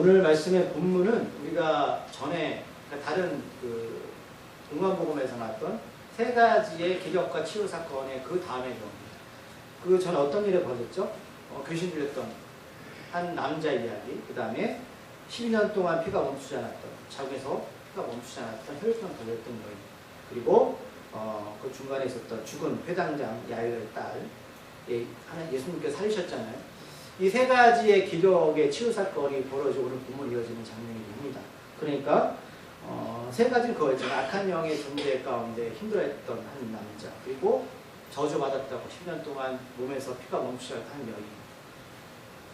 오늘 말씀의 본문은 우리가 전에 다른 그 공관복음에서 나왔던 세 가지의 기적과 치유 사건의 그 다음의 경우입니다. 그 전에 어떤 일이 벌어졌죠? 귀신 들렸던 한 남자 이야기, 그 다음에 12년 동안 피가 멈추지 않았던, 자궁에서 피가 멈추지 않았던 혈액병 걸렸던 여인, 그리고 그 중간에 있었던 죽은 회당장 야일의 딸, 예수님께서 살리셨잖아요. 이 세 가지의 기적의 치유 사건이 벌어지고 오늘 본문이 이어지는 장면이 됩니다. 그러니까 세 가지는 그거였잖아요. 악한 영의 존재 가운데 힘들어했던 한 남자, 그리고 저주받았다고 10년 동안 몸에서 피가 멈추지 않았던 한 여인,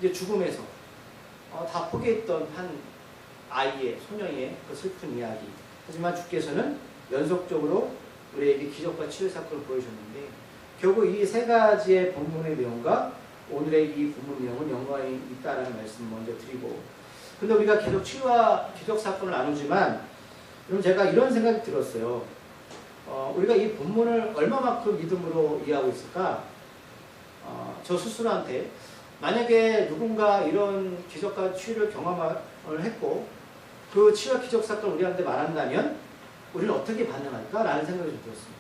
이제 죽음에서 다 포기했던 한 아이의, 소녀의 그 슬픈 이야기. 하지만 주께서는 연속적으로 우리에게 기적과 치유 사건을 보여줬는데, 결국 이 세 가지의 본문의 내용과 오늘의 이 본문 내용은 연관이 있다라는 말씀을 먼저 드리고, 근데 우리가 계속 치유와 기적 사건을 나누지만, 그럼 제가 이런 생각이 들었어요. 우리가 이 본문을 얼마만큼 믿음으로 이해하고 있을까? 저 스스로한테 만약에 누군가 이런 기적과 치유를 경험을 했고 그 치유와 기적 사건을 우리한테 말한다면 우리는 어떻게 반응할까라는 생각이 좀 들었습니다.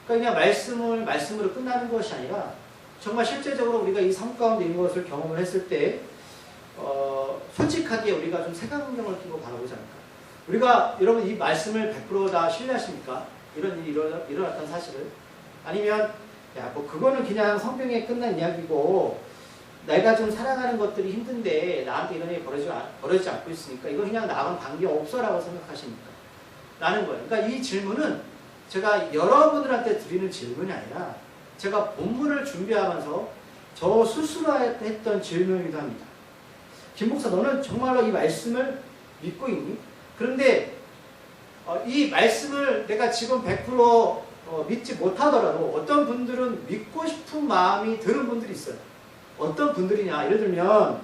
그러니까 그냥 말씀으로 끝나는 것이 아니라 정말 실제적으로 우리가 이 삶 가운데 있는 것을 경험을 했을 때 솔직하게 우리가 좀 색안경을 끼고 바라보지 않을까. 우리가 여러분 이 말씀을 100% 다 신뢰하십니까? 이런 일이 일어났던 사실을? 아니면 야, 뭐 그거는 그냥 성경에 끝난 이야기고 내가 좀 살아가는 것들이 힘든데 나한테 이런 일이 벌어지지 않고 있으니까 이거 그냥 나하고는 관계없어라고 생각하십니까? 라는 거예요. 그러니까 이 질문은 제가 여러분들한테 드리는 질문이 아니라 제가 본문을 준비하면서 저 스스로 했던 질문이기도 합니다. 김 목사, 너는 정말로 이 말씀을 믿고 있니? 그런데 이 말씀을 내가 지금 100% 믿지 못하더라도 어떤 분들은 믿고 싶은 마음이 드는 분들이 있어요. 어떤 분들이냐, 예를 들면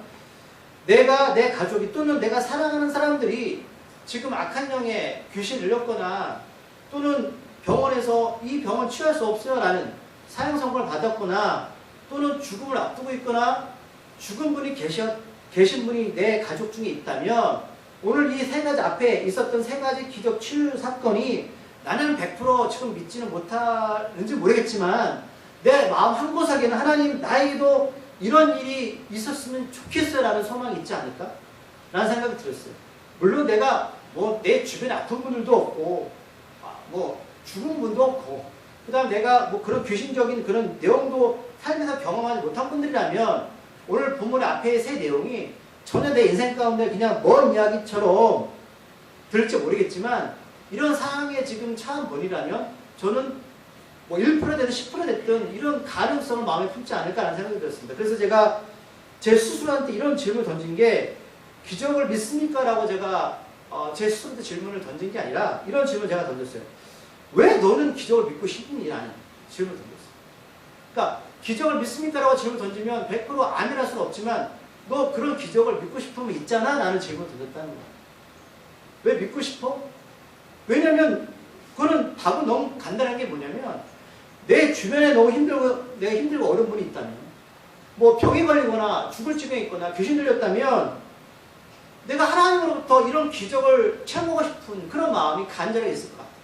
내가, 내 가족이 또는 내가 사랑하는 사람들이 지금 악한 영에 귀신 들렸거나 또는 병원에서 이 병원 치유할 수 없어요 라는 사형 선고를 받았거나 또는 죽음을 앞두고 있거나 죽은 분이 계신 분이 내 가족 중에 있다면 오늘 이 세 가지 앞에 있었던 세 가지 기적 치유 사건이 나는 100% 지금 믿지는 못하는지 모르겠지만 내 마음 한구석에는 하나님 나에게도 이런 일이 있었으면 좋겠어요 라는 소망이 있지 않을까? 라는 생각이 들었어요. 물론 내가 뭐 내 주변에 아픈 분들도 없고 뭐 죽은 분도 없고 그 다음 내가 뭐 그런 귀신적인 그런 내용도 삶에서 경험하지 못한 분들이라면 오늘 본문의 앞에 세 내용이 전혀 내 인생 가운데 그냥 먼 이야기처럼 들을지 모르겠지만 이런 상황에 지금 처한 분이라면 저는 뭐 1% 되든 10% 됐든 이런 가능성을 마음에 품지 않을까라는 생각이 들었습니다. 그래서 제가 제 스스로한테 이런 질문을 던진 게 기적을 믿습니까? 라고 제가 제 스스로한테 질문을 던진 게 아니라 이런 질문을 제가 던졌어요. 왜 너는 기적을 믿고 싶니? 라는 질문을 던졌어요. 그러니까 기적을 믿습니까? 라고 질문을 던지면 100% 아니랄 수는 없지만 너 그런 기적을 믿고 싶으면 있잖아? 라는 질문을 던졌다는 거야. 왜 믿고 싶어? 왜냐면 그거는 답은 너무 간단한 게 뭐냐면 내 주변에 너무 내가 힘들고 어려운 분이 있다면 뭐 병에 걸리거나 죽을 지경에 있거나 귀신 들렸다면 내가 하나님으로부터 이런 기적을 체험하고 싶은 그런 마음이 간절하게 있을 것 같아요.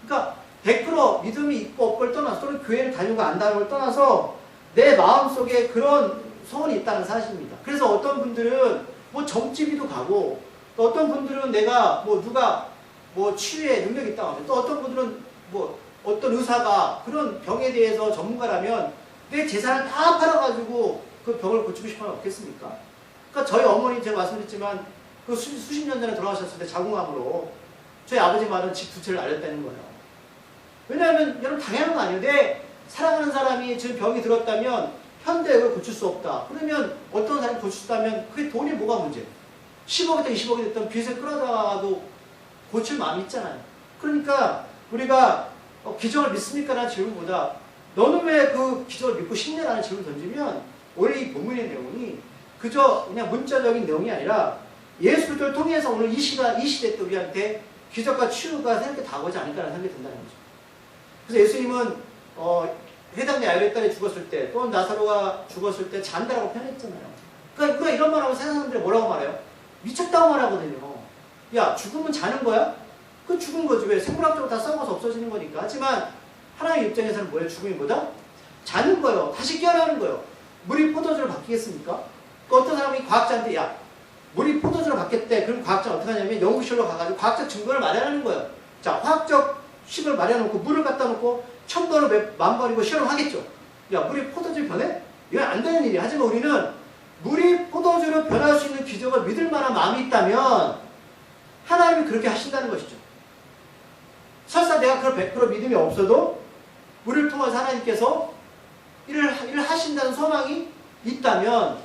그러니까 100% 믿음이 있고 없고를 떠나서 또는 교회를 다니고 안 다니고 걸 떠나서 내 마음속에 그런 소원이 있다는 사실입니다. 그래서 어떤 분들은 뭐 점집이도 가고 또 어떤 분들은 내가 뭐 누가 뭐 치유에 능력이 있다고 하면 또 어떤 분들은 뭐 어떤 의사가 그런 병에 대해서 전문가라면 내 재산을 다 팔아가지고 그 병을 고치고 싶어 하면 없겠습니까? 그러니까 저희 어머니 제가 말씀드렸지만 그 수십 년 전에 돌아가셨을 때 자궁암으로 저희 아버지 말은 집 두 채를 날렸다는 거예요. 왜냐하면 여러분 당연한 거 아니에요. 내 사랑하는 사람이 지금 병이 들었다면 현대 그걸 고칠 수 없다. 그러면 어떤 사람이 고칠 수 있다면 그게 돈이 뭐가 문제? 10억이 됐든 20억이 됐든 빚을 끌어다가도 고칠 마음이 있잖아요. 그러니까 우리가 기적을 믿습니까? 라는 질문보다 너는 왜 그 기적을 믿고 싶냐? 라는 질문을 던지면 오늘 이 본문의 내용이 그저 그냥 문자적인 내용이 아니라 예수 그리스도를 통해서 오늘 이 시대 때 우리한테 기적과 치유가 새롭게 다가오지 않을까라는 생각이 든다는 거죠. 그래서 예수님은 회당의 야일의 딸이 죽었을 때 또는 나사로가 죽었을 때 잔다라고 표현했잖아요. 그러니까 우리가 이런 말하고 세상 사람들이 뭐라고 말해요? 미쳤다고 말하거든요. 야, 죽으면 자는 거야? 그 죽은 거지. 왜? 생물학적으로 다 썩어서 없어지는 거니까. 하지만 하나님 입장에서는 뭐예요? 죽음이 뭐다? 자는 거예요. 다시 깨어나는 거예요. 물이 포도주로 바뀌겠습니까? 그 어떤 사람이 과학자한테 야, 물이 포도주로 바뀌었대. 그럼 과학자는 어떻게 하냐면 연구실로 가가지고 과학적 증거를 마련하는 거예요. 자, 화학적 식을 마련해놓고 물을 갖다 놓고 1000번을 만번이고 실험하겠죠. 야, 물이 포도주로 변해? 이건 안 되는 일이야. 하지만 우리는 물이 포도주로 변할 수 있는 기적을 믿을 만한 마음이 있다면 하나님이 그렇게 하신다는 것이죠. 설사 내가 그걸 100% 믿음이 없어도 우리를 통해서 하나님께서 일을 하신다는 소망이 있다면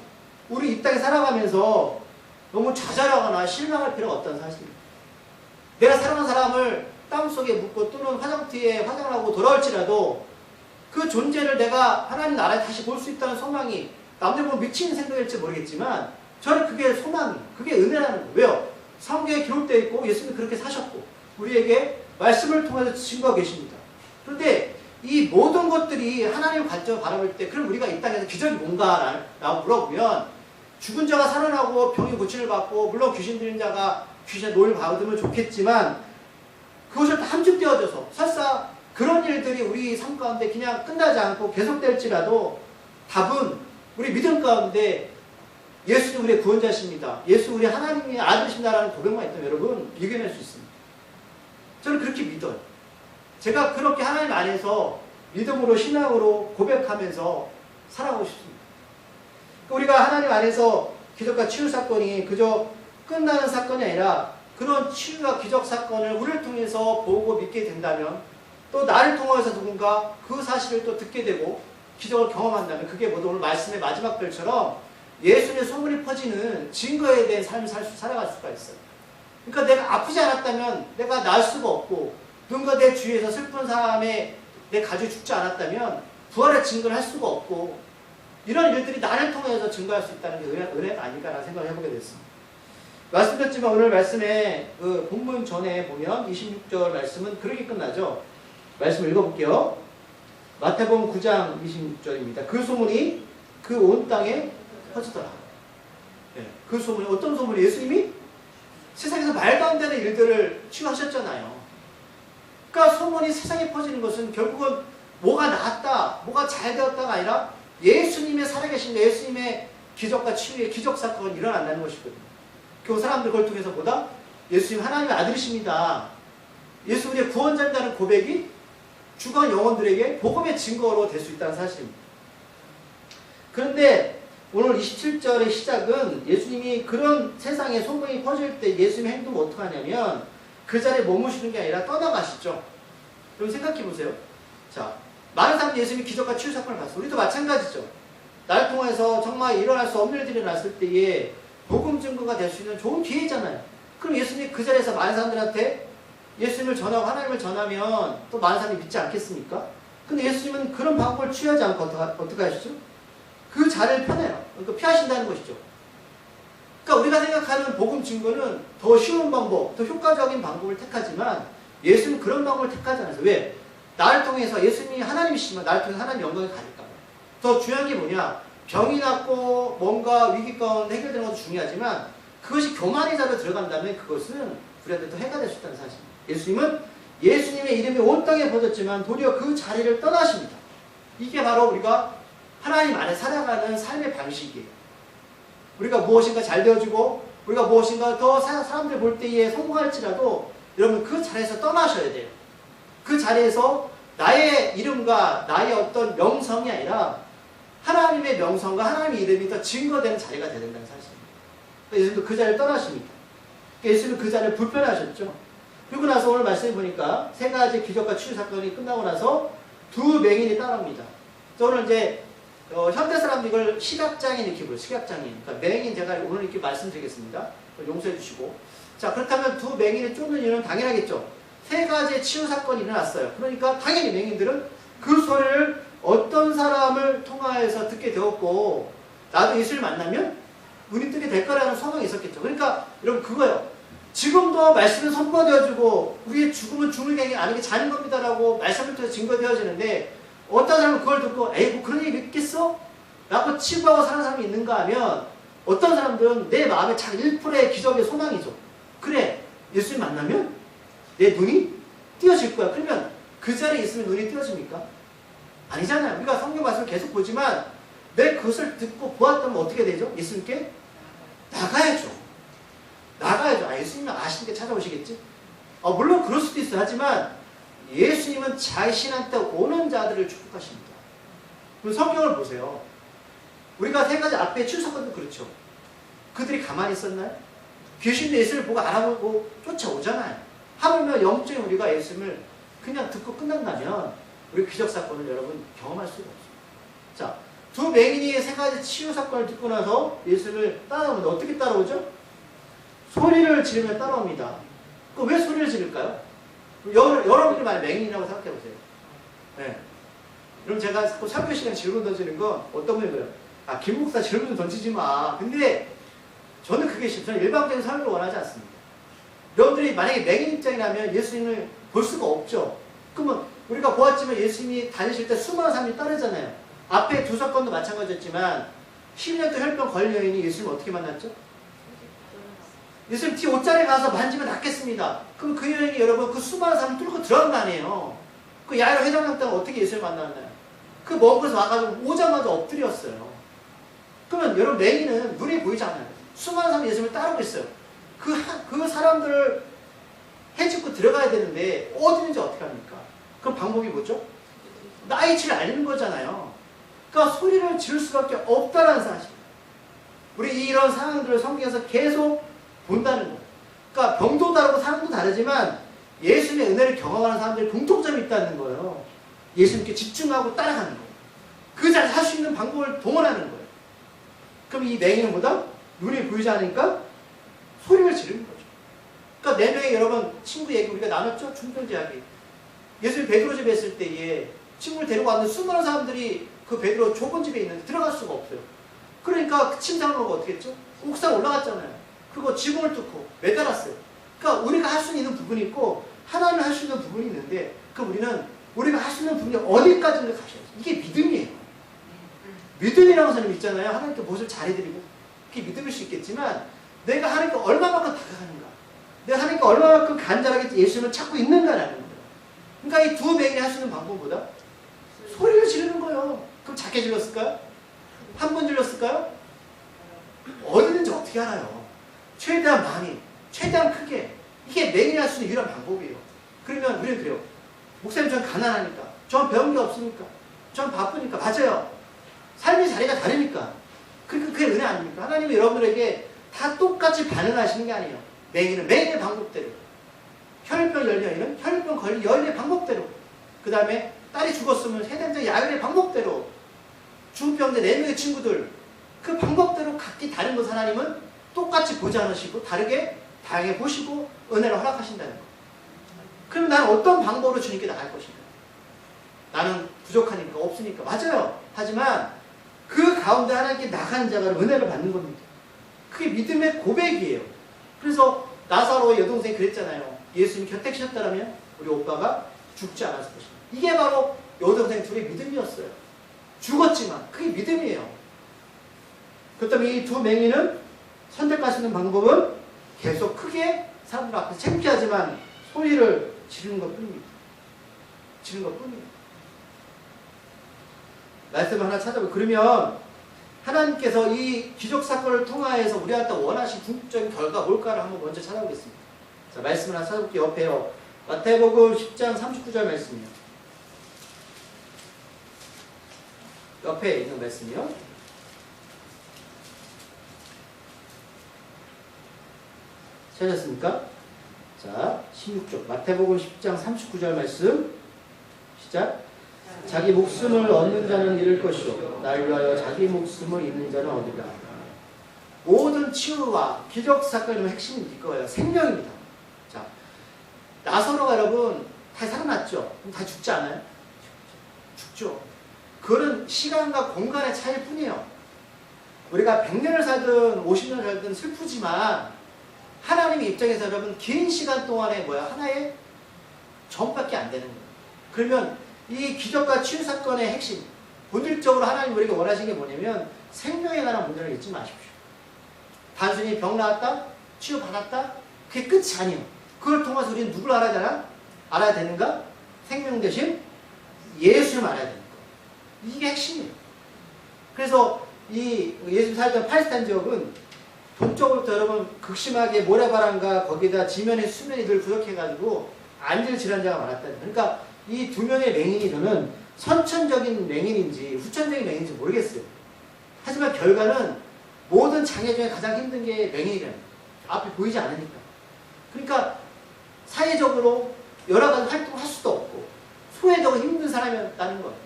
우리 이 땅에 살아가면서 너무 좌절하거나 실망할 필요가 없다는 사실입니다. 내가 사랑하는 사람을 땅속에 묻고 또는 화장터에 화장을 하고 돌아올지라도 그 존재를 내가 하나님 나라에 다시 볼 수 있다는 소망이 남들 보면 미치는 생각일지 모르겠지만 저는 그게 소망이에요. 그게 은혜라는 거예요. 왜요? 성경에 기록되어 있고 예수님이 그렇게 사셨고 우리에게 말씀을 통해서 증거하고 계십니다. 그런데 이 모든 것들이 하나님의 관점을 바라볼 때 그럼 우리가 이 땅에서 기적이 뭔가라고 물어보면 죽은 자가 살아나고 병이 고침을 받고 물론 귀신 들린 자가 귀신의 노를 받으면 좋겠지만 그것을 다 함축되어져서 설사 그런 일들이 우리 삶 가운데 그냥 끝나지 않고 계속될지라도 답은 우리 믿음 가운데 예수는 우리의 구원자십니다. 예수 우리 하나님의 아들이십니다라는 고백만 있다면 여러분 이겨낼 수 있습니다. 저는 그렇게 믿어요. 제가 그렇게 하나님 안에서 믿음으로 신앙으로 고백하면서 살아가고 싶습니다. 우리가 하나님 안에서 기적과 치유 사건이 그저 끝나는 사건이 아니라 그런 치유와 기적 사건을 우리를 통해서 보고 믿게 된다면 또 나를 통해서 누군가 그 사실을 또 듣게 되고 기적을 경험한다면 그게 모두 오늘 말씀의 마지막 별처럼 예수님의 소문이 퍼지는 증거에 대한 삶을 살아갈 수가 있어요. 그러니까 내가 아프지 않았다면 내가 나을 수가 없고 누군가 내 주위에서 슬픈 사람의 내 가족이 죽지 않았다면 부활의 증거를 할 수가 없고 이런 일들이 나를 통해서 증거할 수 있다는 게 은혜가 아닐까라는 생각을 해보게 됐습니다. 말씀드렸지만 오늘 말씀에 그 본문 전에 보면 26절 말씀은 그렇게 끝나죠. 말씀 읽어볼게요. 마태복음 9장 26절입니다. 그 소문이 그 온 땅에 퍼지더라. 네, 그 소문이 어떤 소문이 예수님이 세상에서 말도 안 되는 일들을 치유하셨잖아요. 그러니까 소문이 세상에 퍼지는 것은 결국은 뭐가 나았다, 뭐가 잘 되었다가 아니라 예수님의 살아계신 예수님의 기적과 치유의 기적 사건이 일어난다는 것이거든요. 그 사람들 그걸 통해서 보다 예수님 하나님의 아들이십니다. 예수 우리의 구원자라는 고백이 죽은 영혼들에게 복음의 증거로 될 수 있다는 사실입니다. 그런데 오늘 27절의 시작은 예수님이 그런 세상에 소문이 퍼질 때 예수님의 행동을 어떻게 하냐면 그 자리에 머무시는 게 아니라 떠나가시죠. 그럼 생각해 보세요. 자, 많은 사람들이 예수님이 기적과 치유 사건을 봤어요. 우리도 마찬가지죠. 나를 통해서 정말 일어날 수 없는 일들이 났을 때에 복음 증거가 될 수 있는 좋은 기회잖아요. 그럼 예수님이 그 자리에서 많은 사람들한테 예수님을 전하고 하나님을 전하면 또 많은 사람이 믿지 않겠습니까? 근데 예수님은 그런 방법을 취하지 않고 어떻게 하시죠? 그 자리를 펴내요. 그러니까 피하신다는 것이죠. 그러니까 우리가 생각하는 복음 증거는 더 쉬운 방법, 더 효과적인 방법을 택하지만 예수는 그런 방법을 택하지 않아서 왜? 나를 통해서 예수님이 하나님이시지만 나를 통해서 하나님 영광이 가니까. 더 중요한 게 뭐냐? 병이 낫고 뭔가 위기 가운데 해결되는 것도 중요하지만 그것이 교만의 자리로 들어간다면 그것은 우리한테 또 해가 될 수 있다는 사실입니다. 예수님은 예수님의 이름이 온 땅에 퍼졌지만 도리어 그 자리를 떠나십니다. 이게 바로 우리가 하나님 안에 살아가는 삶의 방식이에요. 우리가 무엇인가 잘 되어지고 우리가 무엇인가 더 사람들 볼 때에 성공할지라도 여러분 그 자리에서 떠나셔야 돼요. 그 자리에서 나의 이름과 나의 어떤 명성이 아니라 하나님의 명성과 하나님의 이름이 더 증거되는 자리가 되야 된다는 사실입니다. 예수님도 그 자리를 떠나십니다. 예수님은 그 자리를 불편하셨죠. 그리고 나서 오늘 말씀해 보니까 세 가지 기적과 치유 사건이 끝나고 나서 두 맹인이 따라옵니다. 오늘 이제 현대 사람들이 이걸 시각장애인 이렇게 불러요. 시각장애인. 그러니까 맹인 제가 오늘 이렇게 말씀드리겠습니다. 용서해 주시고. 자, 그렇다면 두 맹인이 쫓는 이유는 당연하겠죠. 세 가지의 치유 사건이 일어났어요. 그러니까 당연히 맹인들은 그 소리를 어떤 사람을 통하여서 듣게 되었고 나도 예수를 만나면 눈이 뜨게 될 거라는 소망이 있었겠죠. 그러니까 여러분 그거예요. 지금도 말씀이 선포되어지고 우리의 죽음은 죽는 게 아니게 자는 겁니다라고 말씀을 통해서 증거되어지는데 어떤 사람은 그걸 듣고 에이 뭐 그런 얘기 믿겠어? 라고 치부하고 사는 사람이 있는가 하면 어떤 사람들은 내 마음에 작 1%의 기적의 소망이죠. 그래, 예수님 만나면 내 눈이 띄어질 거야. 그러면 그 자리에 있으면 눈이 띄어집니까? 아니잖아요. 우리가 성경 말씀을 계속 보지만 내 그것을 듣고 보았다면 어떻게 되죠? 예수님께 나가야죠. 나가야죠. 아, 예수님은 아시니까 찾아오시겠지? 물론 그럴 수도 있어요. 하지만 예수님은 자신한테 오는 자들을 축복하십니다. 그럼 성경을 보세요. 우리가 세 가지 앞에 출석권도 그렇죠. 그들이 가만히 있었나요? 귀신도 예수를 보고 알아보고 쫓아오잖아요. 하물며 영적인 우리가 예수님을 그냥 듣고 끝난다면 우리 기적사건을 여러분 경험할 수가 없어요. 자, 두 맹인이 세 가지 치유사건을 듣고 나서 예수를 따라오는데 어떻게 따라오죠? 소리를 지르며 따라옵니다. 왜 소리를 지를까요? 여러분들이 만약 맹인이라고 생각해보세요. 네. 그럼 제가 설교 시간에 질문 던지는 거 어떤 분이 그래요? 아, 김 목사 질문 던지지 마. 근데 저는 그게 싫어요. 저는 일방적인 설교를 원하지 않습니다. 여러분들이 만약에 맹인 입장이라면 예수님을 볼 수가 없죠. 그러면 우리가 보았지만 예수님이 다니실 때 수많은 사람이 따르잖아요. 앞에 두 사건도 마찬가지였지만 12년 동안 혈병 걸린 여인이 예수님을 어떻게 만났죠? 예수님 뒤 옷자리에 가서 만지면 낫겠습니다. 그럼 그 여인이 여러분 그 수많은 사람을 뚫고 들어간 거 아니에요. 그 야이로 회장장 때는 어떻게 예수를 만났나요? 그 먼 곳에서 와가지고 오자마자 엎드렸어요. 그러면 여러분 맹인은 눈에 보이지 않아요. 수많은 사람이 예수님을 따르고 있어요. 그 사람들을 해집고 들어가야 되는데 어디 있는지 어떻게 합니까? 그럼 방법이 뭐죠? 나이치를 알리는 거잖아요. 그러니까 소리를 지를 수밖에 없다는 사실. 우리 이런 상황들을 성경에서 계속 본다는 거예요. 그러니까 병도 다르고 사람도 다르지만 예수님의 은혜를 경험하는 사람들이 공통점이 있다는 거예요. 예수님께 집중하고 따라가는 거예요. 그 자리에서 할 수 있는 방법을 동원하는 거예요. 그럼 이 맹인은 보다 눈이 보이지 않으니까 소리를 지르는 거죠. 그러니까 4명의 여러분 친구 얘기 우리가 나눴죠? 중병제 이야기. 예수님 베드로 집에 있을 때에 친구를 데리고 왔는데 수많은 사람들이 그 베드로 좁은 집에 있는데 들어갈 수가 없어요. 그러니까 그 침상으로 어떻게 했죠? 옥상 올라갔잖아요. 그리고 지붕을 뚫고 매달았어요. 그러니까 우리가 할 수 있는 부분이 있고 하나님은 할 수 있는 부분이 있는데 그럼 우리가 할 수 있는 부분이 어디까지인가 가셔야죠. 이게 믿음이에요. 믿음이라고 하는 사람이 있잖아요. 하나님께 무엇을 잘해드리고 그게 믿음일 수 있겠지만 내가 하나님께 얼마만큼 다가가는가, 내가 하나님께 얼마만큼 간절하게 예수님을 찾고 있는가라는 거예요. 그러니까 이 두 맹인이 할 수 있는 방법보다 소리를 지르는 거예요. 그럼 작게 질렀을까요? 한 번 질렀을까요? 어디든지 어떻게 알아요? 최대한 많이, 최대한 크게. 이게 맹인이 할 수 있는 유일한 방법이에요. 그러면 우리는 그래요. 목사님 전 가난하니까, 전 배운 게 없으니까, 전 바쁘니까. 맞아요. 삶의 자리가 다르니까. 그러니까 그게 은혜 아닙니까? 하나님은 여러분들에게 다 똑같이 반응하시는 게 아니에요. 맹인은 맹인의 방법대로, 혈병 열린 여인은 혈병 걸린 여인의 방법대로, 그 다음에 딸이 죽었으면 세단장 야인의 방법대로, 죽은 병대 4명의 친구들 그 방법대로 각기 다른 것 하나님은 똑같이 보지 않으시고 다르게 다양하게 보시고 은혜를 허락하신다는 거예요. 그럼 나는 어떤 방법으로 주님께 나갈 것인가? 나는 부족하니까 없으니까. 맞아요. 하지만 그 가운데 하나님께 나가는 자가 은혜를 받는 겁니다. 그게 믿음의 고백이에요. 그래서 나사로의 여동생이 그랬잖아요. 예수님 곁에 계셨다면 우리 오빠가 죽지 않았을 것입니다. 이게 바로 여동생 둘의 믿음이었어요. 죽었지만 그게 믿음이에요. 그렇다면 이 두 맹인은 선택할 수 있는 방법은 계속 크게 사람들 앞에서 창피하지만 소리를 지르는 것 뿐입니다. 지르는 것 뿐입니다. 말씀을 하나 찾아보고, 그러면 하나님께서 이 기적사건을 통하여서 우리한테 원하신 궁극적인 결과가 뭘까를 한번 먼저 찾아보겠습니다. 자, 말씀을 하나 찾아볼게요. 옆에요. 마태복음 10장 39절 말씀이요. 옆에 있는 말씀이요. 찾았습니까? 자, 16쪽 마태복음 10장 39절 말씀 시작. 자기 목숨을 얻는 자는 잃을 것이요 날 위하여 자기 목숨을 잃는 자는 얻으리라. 모든 치유와 기적사건의 핵심은 이거예요. 생명입니다. 자, 나사로가 여러분 다 살아났죠? 그럼 다 죽지 않아요? 죽죠. 그런 시간과 공간의 차이일 뿐이에요. 우리가 100년을 살든 50년을 살든 슬프지만 하나님의 입장에서 여러분 긴 시간 동안에 하나의 점밖에 안 되는 거예요. 그러면 이 기적과 치유 사건의 핵심, 본질적으로 하나님 우리에게 원하시는 게 뭐냐면 생명에 관한 문제를 잊지 마십시오. 단순히 병 나았다? 치유받았다? 그게 끝이 아니에요. 그걸 통해서 우리는 누굴 알아야 되나? 알아야 되는가? 생명 대신 예수를 알아야 되는 거예요. 이게 핵심이에요. 그래서 이 예수 살던 팔레스타인 지역은 동쪽으로부터 여러분 극심하게 모래바람과 거기다 지면의 수면이 늘 부족해가지고 안질 질환자가 많았다는. 그러니까 이 두 명의 맹인이들은 선천적인 맹인인지 후천적인 맹인인지 모르겠어요. 하지만 결과는 모든 장애 중에 가장 힘든 게 맹인이라는 거예요. 앞이 보이지 않으니까. 그러니까 사회적으로 여러 가지 활동을 할 수도 없고 소외되고 힘든 사람이었다는 거예요.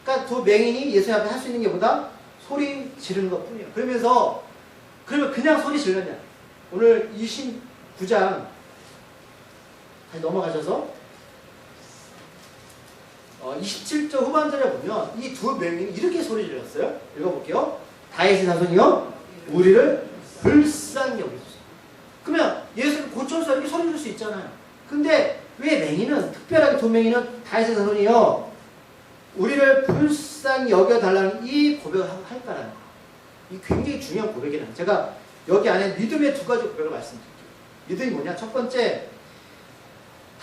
그러니까 두 맹인이 예수 앞에 할 수 있는 게 보다 소리 지르는 것 뿐이에요. 그러면서 그러면 그냥 소리 질렀냐. 오늘 29장 다시 넘어가셔서 27절 후반절에 보면 이 두 맹인이 이렇게 소리 질렀어요. 읽어볼게요. 다윗의 자손이여 우리를 불쌍히 여기소서. 그러면 예수를 고쳐서 이렇게 소리 질 수 있잖아요. 근데 왜 맹인은 특별하게 두 맹인은 다윗의 자손이여 우리를 불쌍히 여겨달라는 이 고백을 할까라는 거예요. 이 굉장히 중요한 고백이라는. 제가 여기 안에 믿음의 두 가지 고백을 말씀드릴게요. 믿음이 뭐냐? 첫 번째,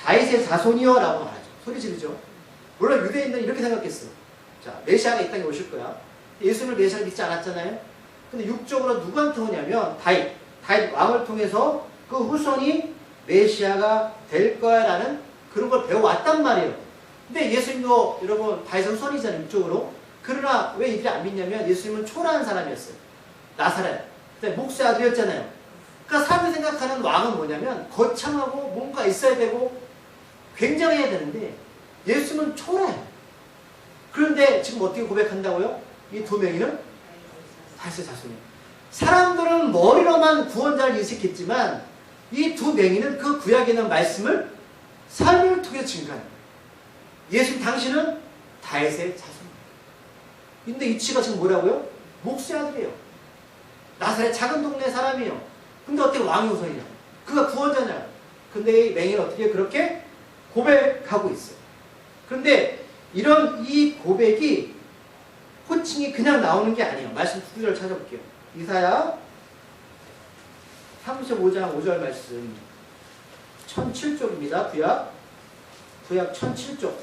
다윗의 자손이여 라고 말하죠. 소리 지르죠. 물론 유대인들은 이렇게 생각했어요. 자, 메시아가 이 땅에 오실 거야. 예수를 메시아를 믿지 않았잖아요. 근데 육적으로 누구한테 오냐면 다윗 왕을 통해서 그 후손이 메시아가 될 거야 라는 그런 걸 배워왔단 말이에요. 근데 예수님도 여러분 다윗의 후손이잖아요. 육적으로. 그러나 왜 이들이 안 믿냐면 예수님은 초라한 사람이었어요. 나사렛. 근데 목수의 아들이었잖아요. 그러니까 사람들이 생각하는 왕은 뭐냐면 거창하고 뭔가 있어야 되고 굉장해야 되는데 예수님은 초라해요. 그런데 지금 어떻게 고백한다고요? 이 두 맹인은 다윗의 자손이에요. 사람들은 머리로만 구원자를 인식했지만 이 두 맹인은 그 구약에 있는 말씀을 삶을 통해 증거해요. 예수님 당신은 다윗의 자손이에요. 근데 이치가 지금 뭐라고요? 목수의 아들이에요. 나사렛 작은 동네 사람이에요. 근데 어떻게 왕의 후손이냐? 그가 구원자냐? 근데 이 맹인은 어떻게 그렇게 고백하고 있어요. 그런데 이런 이 고백이 호칭이 그냥 나오는 게 아니에요. 말씀 두 구절 찾아볼게요. 이사야 35장 5절 말씀 1007쪽입니다. 구약 1007쪽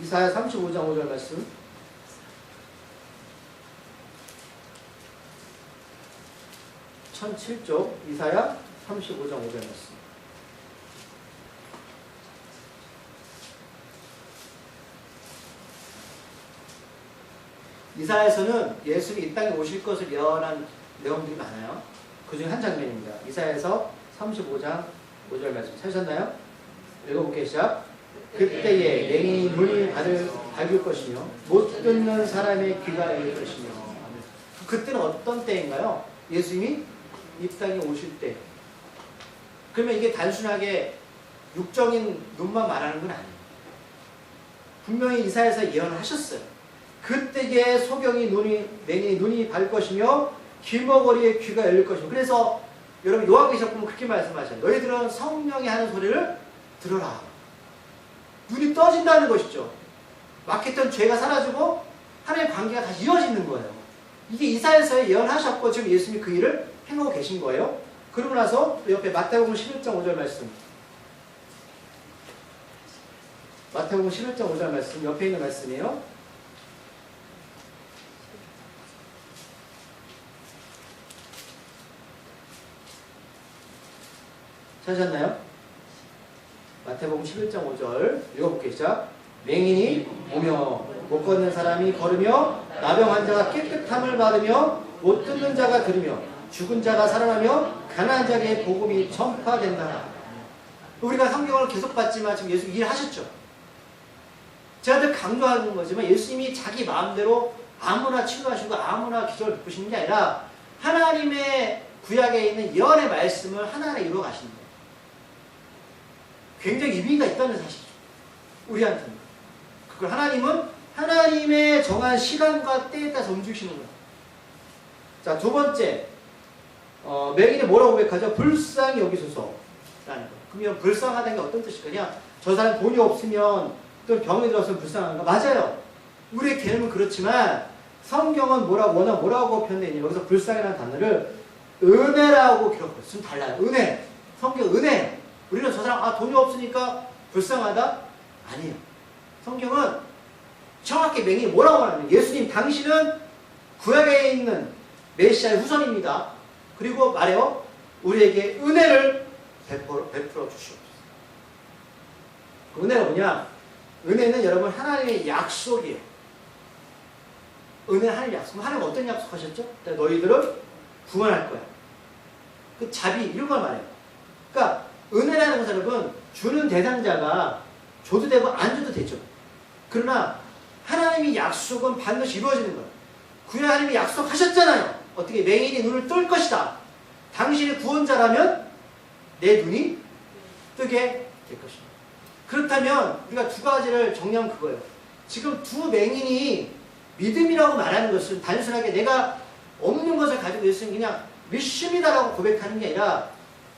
이사야 35장 5절 말씀 1007쪽 이사야 35장 5절 말씀. 이사야에서는 예수님이 이 땅에 오실 것을 예언한 내용들이 많아요. 그중 한 장면입니다. 이사야에서 35장 5절 말씀 찾으셨나요? 읽어볼게요. 시작. 그때에 맹인이 눈이 밝을 것이며 못 듣는 사람의 귀가 열릴 것이며. 그때는 어떤 때인가요? 예수님이 이 땅에 오실 때. 그러면 이게 단순하게 육적인 눈만 말하는 건 아니에요. 분명히 이사야에서 예언을 하셨어요. 그때에 소경이 맹인이 눈이 밝을 것이며 길머거리에 귀가 열릴 것이며. 그래서 여러분 요한계시록 보면 그렇게 말씀하셔요. 너희들은 성령이 하는 소리를 들어라. 눈이 떠진다는 것이죠. 막혔던 죄가 사라지고 하나님의 관계가 다시 이어지는 거예요. 이게 이사야에서 예언하셨고 지금 예수님이 그 일을 행하고 계신 거예요. 그러고 나서 옆에 마태복음 11장 5절 말씀. 마태복음 11장 5절 말씀 옆에 있는 말씀이에요. 찾으셨나요? 마태복음 11장 5절 읽어볼게요. 시작. 맹인이 오며 못 걷는 사람이 걸으며 나병 환자가 깨끗함을 받으며 못 듣는 자가 들으며 죽은 자가 살아나며 가난한 자에게 복음이 전파된다. 우리가 성경을 계속 봤지만 지금 예수 일하셨죠. 제가 늘 강조하는 거지만 예수님이 자기 마음대로 아무나 치료하시고 아무나 기적을 베푸시는 게 아니라 하나님의 구약에 있는 예언의 말씀을 하나하나 이루어 가시는 거예요. 굉장히 의미가 있다는 사실이죠. 우리한테는. 그걸 하나님은 하나님의 정한 시간과 때에 따라서 움직이시는 거예요. 자, 두 번째, 맹인이 뭐라고 고백하죠? 불쌍히 여기소서라는 거. 그러면 불쌍하다는 게 어떤 뜻일까요? 저 사람 돈이 없으면 또 병이 들었으면 불쌍한가? 맞아요. 우리의 개념은 그렇지만 성경은 뭐라고 표현되어 있냐. 여기서 불쌍이라는 단어를 은혜라고 기록해요. 좀 달라요. 은혜. 성경 은혜. 우리는 저 사람 돈이 없으니까 불쌍하다? 아니에요. 성경은 정확히 맹이 뭐라고 말하냐면 예수님 당신은 구약에 있는 메시아의 후손입니다. 그리고 말해요. 우리에게 은혜를 베풀어 주시옵소서. 은혜가 뭐냐? 은혜는 여러분 하나님의 약속이에요. 은혜는 하나님의 약속. 하나님 어떤 약속하셨죠? 너희들을 구원할 거야. 그 자비 이런 걸 말해요. 그러니까 은혜라는 것은 여러분 주는 대상자가 줘도 되고 안 줘도 되죠. 그러나 하나님의 약속은 반드시 이루어지는 거예요. 구약 하나님이 약속하셨잖아요. 어떻게 맹인이 눈을 뜰 것이다. 당신이 구원자라면 내 눈이 뜨게 될 것입니다. 그렇다면 우리가 두 가지를 정리하면 그거예요. 지금 두 맹인이 믿음이라고 말하는 것은 단순하게 내가 없는 것을 가지고 있으면 그냥 믿습니다라고 고백하는 게 아니라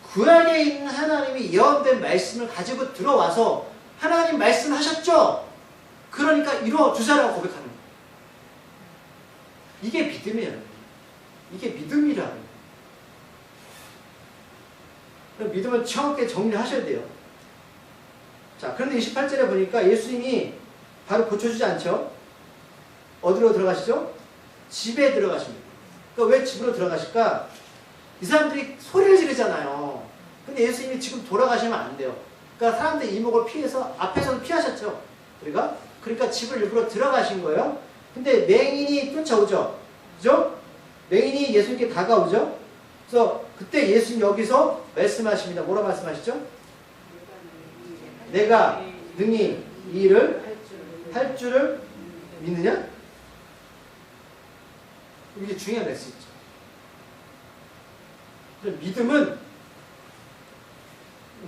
구약에 있는 하나님이 예언된 말씀을 가지고 들어와서 하나님 말씀하셨죠? 그러니까 이루어주사라고 고백하는 거예요. 이게 믿음이에요. 이게 믿음이라고. 믿음은 정확하게 정리하셔야 돼요. 자, 그런데 28절에 보니까 예수님이 바로 고쳐주지 않죠? 어디로 들어가시죠? 집에 들어가십니다. 그러니까 왜 집으로 들어가실까? 이 사람들이 소리를 지르잖아요. 근데 예수님이 지금 돌아가시면 안 돼요. 그러니까 사람들 이목을 피해서 앞에서는 피하셨죠. 그러니까 집을 일부러 들어가신 거예요. 근데 맹인이 쫓아오죠. 그죠? 맹인이 예수님께 다가오죠. 그래서 그때 예수님 여기서 말씀하십니다. 뭐라 말씀하시죠? 내가 능히 이 일을 할 줄을 믿느냐? 이게 중요한 메시지죠. 믿음은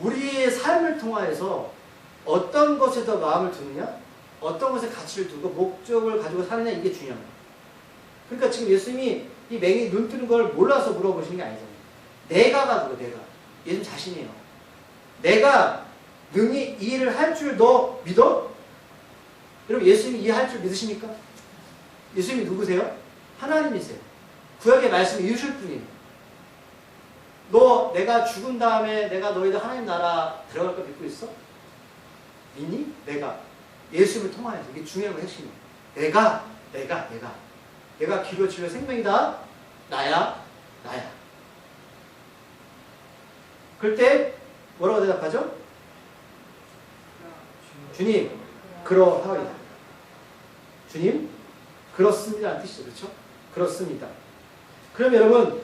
우리의 삶을 통하여서 어떤 것에 더 마음을 두느냐, 어떤 것에 가치를 두고 목적을 가지고 사느냐, 이게 중요한 거예요. 그러니까 지금 예수님이 이 맹이 눈 뜨는 걸 몰라서 물어보시는 게 아니잖아요. 내가가 누구? 내가. 예수님 자신이에요. 내가 능히 이 일을 할 줄 너 믿어? 여러분 예수님이 이해할 줄 믿으십니까? 예수님이 누구세요? 하나님이세요. 구약의 말씀을 이루실 분이에요. 너 내가 죽은 다음에 내가 너희들 하나님 나라 들어갈 거 믿고 있어? 믿니? 내가 예수님을 통하여서 이게 중요한 거 핵심이에요. 내가 길로 진리로 생명이다. 나야. 그럴 때 뭐라고 대답하죠? 주님, 그러하오이다. 주님, 그렇습니다라는 뜻이죠. 그렇죠? 그렇습니다. 그럼 여러분,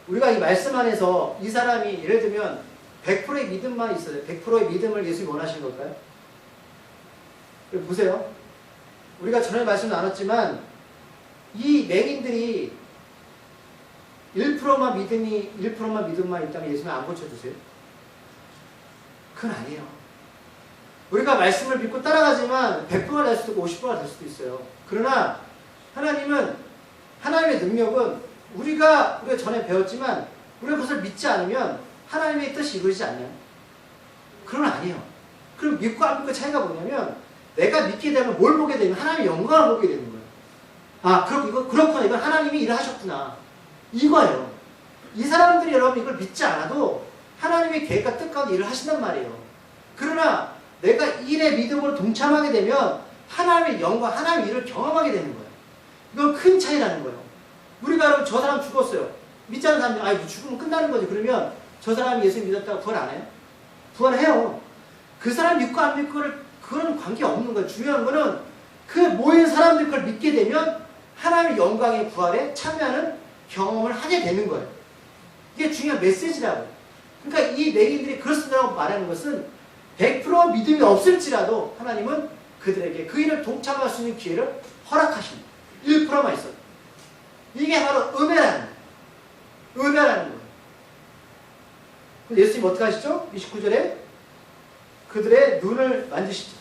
우리가 이 말씀 안에서 이 사람이 예를 들면 100%의 믿음만 있어요. 100%의 믿음을 예수님이 원하시는 걸까요? 보세요. 우리가 전에 말씀 나눴지만 이 맹인들이 1%만 믿음만 있다면 예수님 안 고쳐주세요? 그건 아니에요. 우리가 말씀을 믿고 따라가지만 100%가 될 수도 있고 50%가 될 수도 있어요. 그러나 하나님은, 하나님의 능력은 우리가 전에 배웠지만 우리가 그것을 믿지 않으면 하나님의 뜻이 이루어지지 않나요? 그건 아니에요. 그럼 믿고 안 믿고 차이가 뭐냐면 내가 믿게 되면 뭘 보게 되면 하나님의 영광을 보게 되는 거예요. 아, 그렇구나. 이건 하나님이 일을 하셨구나. 이거예요. 이 사람들이 여러분 이걸 믿지 않아도 하나님의 계획과 뜻 가운데 일을 하신단 말이에요. 그러나 내가 일의 믿음으로 동참하게 되면 하나님의 영광, 하나님의 일을 경험하게 되는 거예요. 이건 큰 차이라는 거예요. 우리가 여러분 저 사람 죽었어요. 믿지 않는 사람이 죽으면 끝나는 거지. 그러면 저 사람이 예수 믿었다고 부활 안 해요? 부활해요. 그 사람 믿고 안 믿고를 그거는 관계없는 거예요. 중요한 거는 그 모인 사람들 그걸 믿게 되면 하나님의 영광의 부활에 참여하는 경험을 하게 되는 거예요. 이게 중요한 메시지라고. 그러니까 이 맹인들이 그렇습니다라고 말하는 것은 100% 믿음이 없을지라도 하나님은 그들에게 그 일을 동참할 수 있는 기회를 허락하십니다. 1%만 있어도. 이게 바로 은혜라는 거예요. 은혜라는 거예요. 예수님 어떻게 하시죠? 29절에 그들의 눈을 만지시죠.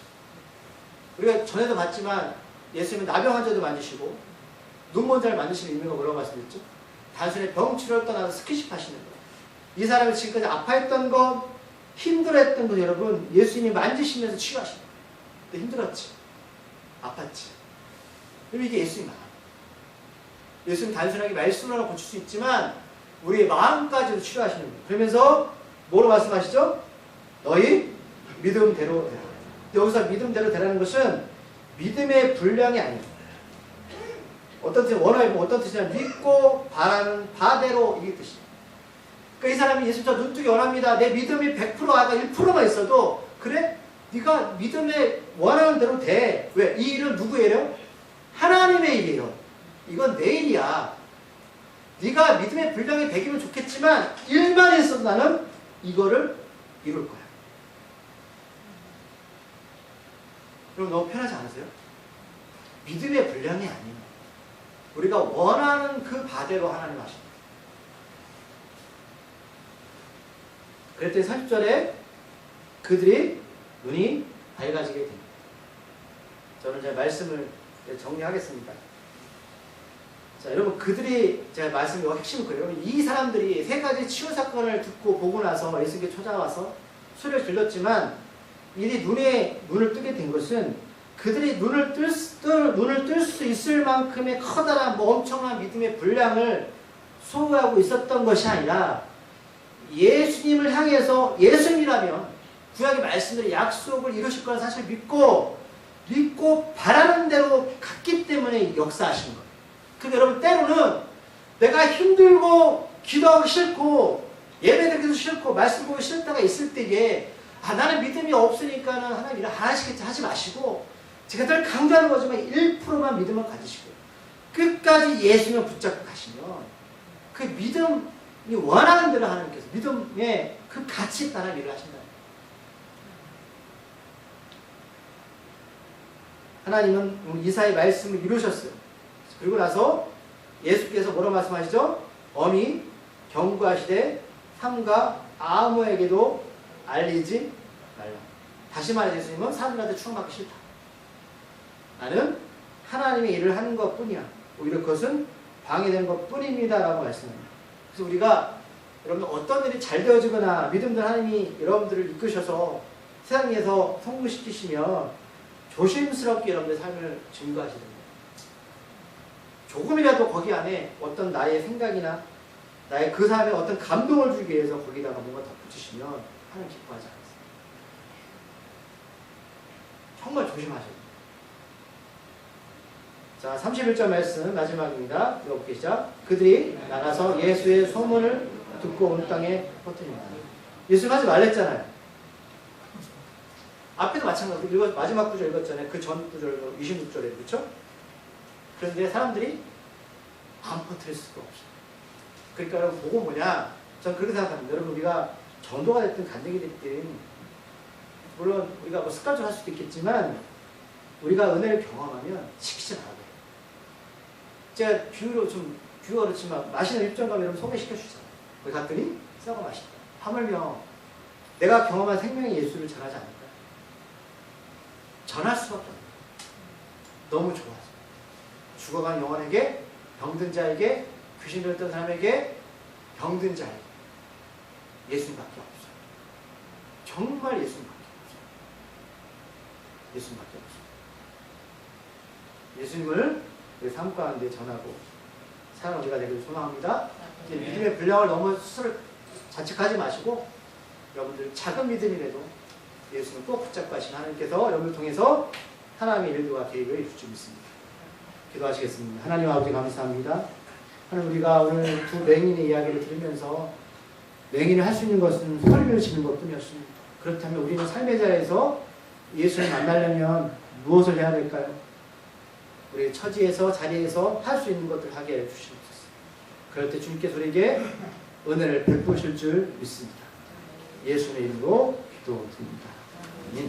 우리가 전에도 봤지만 예수님은 나병 환자도 만지시고 눈먼 자를 만지시는 의미가 뭐라고 말씀드렸죠? 단순히 병치료를 떠나서 스킨십 하시는 거예요. 이 사람이 지금까지 아파했던 것, 힘들어했던 것 여러분 예수님이 만지시면서 치유하십니다. 근데 힘들었지. 아팠지. 이게 예수님 나와요. 예수님 단순하게 말씀으로 고칠 수 있지만 우리의 마음까지도 치료하시는 거예요. 그러면서 뭐로 말씀하시죠? 너희 믿음대로 되라. 여기서 믿음대로 되라는 것은 믿음의 분량이 아니에요. 어떤 뜻이 원어에 어떤 뜻이냐면 믿고 바라는 바대로 이게 뜻이에요. 그러니까 이 사람이 예수 저 눈뜨기 원합니다. 내 믿음이 100% 아까 1%만 있어도 그래? 네가 믿음에 원하는 대로 돼. 왜? 이 일은 누구의 일이에요? 하나님의 일이에요. 이건 내 일이야. 네가 믿음의 분량이 100이면 좋겠지만 일만 있어도 나는 이거를 이룰 거야. 그럼 너무 편하지 않으세요? 믿음의 분량이 아니에요. 우리가 원하는 그 바대로 하나님 하십니다. 그랬더니 30절에 그들이 눈이 밝아지게 됩니다. 저는 제 말씀을 정리하겠습니다. 자, 여러분 그들이 제가 말씀이 핵심은 그래요. 여러분 이 사람들이 세 가지 치유 사건을 듣고 보고 나서 예수님께 찾아와서 소리를 질렀지만 이들이 눈을 뜨게 된 것은 그들이 눈을 뜰 수 있을 만큼의 커다란 엄청난 믿음의 분량을 소유하고 있었던 것이 아니라 예수님을 향해서 예수님이라면 구약의 말씀들이 약속을 이루실 거라 사실 믿고 바라는 대로 갔기 때문에 역사하신 거예요. 근데 여러분 때로는 내가 힘들고 기도하기 싫고 예배드리기도 싫고 말씀 보기 싫을 때가 있을 때에 나는 믿음이 없으니까는 하나님 일 안 하시겠지 하지 마시고 제가 늘 강조하는 거지만 1%만 믿음을 가지시고 끝까지 예수님을 붙잡고 가시면 그 믿음이 원하는 대로 하나님께서 믿음의 그 가치에 따라 일을 하신다. 하나님은 이사의 말씀을 이루셨어요. 그리고 나서 예수께서 뭐라고 말씀하시죠? 엄히 경고하시되 삼가 아무에게도 알리지 말라. 다시 말해 예수님은 사람들한테 추앙받기 싫다. 나는 하나님의 일을 하는 것 뿐이야. 오히려 그것은 방해된 것 뿐입니다. 라고 말씀합니다. 그래서 우리가 여러분 어떤 일이 잘 되어지거나 믿음들 하나님이 여러분들을 이끄셔서 세상에서 성공시키시면 조심스럽게 여러분들의 삶을 증거하시는 거예요. 조금이라도 거기 안에 어떤 나의 생각이나 나의 그 사람의 어떤 감동을 주기 위해서 거기다가 뭔가 덧붙이시면 하나님 기뻐하지 않습니다. 정말 조심하셔야 돼요. 자, 31절 말씀 마지막입니다. 읽어볼게요. 시작. 그들이 나가서 예수의 소문을 듣고 온 땅에 퍼뜨립니다. 예수님 하지 말랬잖아요. 앞에도 마찬가지로 마지막 구절 읽었잖아요. 그 전 구절 26절에 그렇죠? 그런데 사람들이 안 퍼뜨릴 수가 없어요. 그러니까 여러분 보고 뭐냐? 전 그렇게 생각합니다. 여러분 우리가 전도가 됐든 간증이 됐든 물론 우리가 뭐 습관적으로 할 수도 있겠지만 우리가 은혜를 경험하면 시키지 말아요. 제가 비유가 그렇지만 맛있는 입점 가면 여러분 소개시켜 주잖아요. 거기 갔더니 썩어 맛있다. 하물며 내가 경험한 생명의 예수를 전하지 않을까? 전할 수밖에 없어요. 너무 좋아서. 죽어간 영혼에게, 병든 자에게, 귀신 들었던 사람에게, 병든 자에게 예수님밖에 없어요. 정말 예수님밖에 없어요. 예수님밖에 없어요. 예수님을 우리 삶 가운데 전하고 사는 우리가 되기를 소망합니다. 믿음의 분량을 너무 스스로 자책하지 마시고 여러분들 작은 믿음이라도 예수님을 꼭 붙잡고 하신 하나님께서 여러분을 통해서 하나님의 일들과 계획을 이룰 줄 믿습니다. 기도하시겠습니다. 하나님 아버지 감사합니다. 하나님 우리가 오늘 두 맹인의 이야기를 들으면서 맹인을 할 수 있는 것은 설교를 지는 것뿐이었습니다. 그렇다면 우리는 삶의 자리에서 예수를 만나려면 무엇을 해야 될까요? 우리 처지에서 자리에서 할 수 있는 것들을 하게 해주시옵소서. 그럴 때 주님께서 우리에게 은혜를 베푸실 줄 믿습니다. 예수의 이름으로 기도드립니다.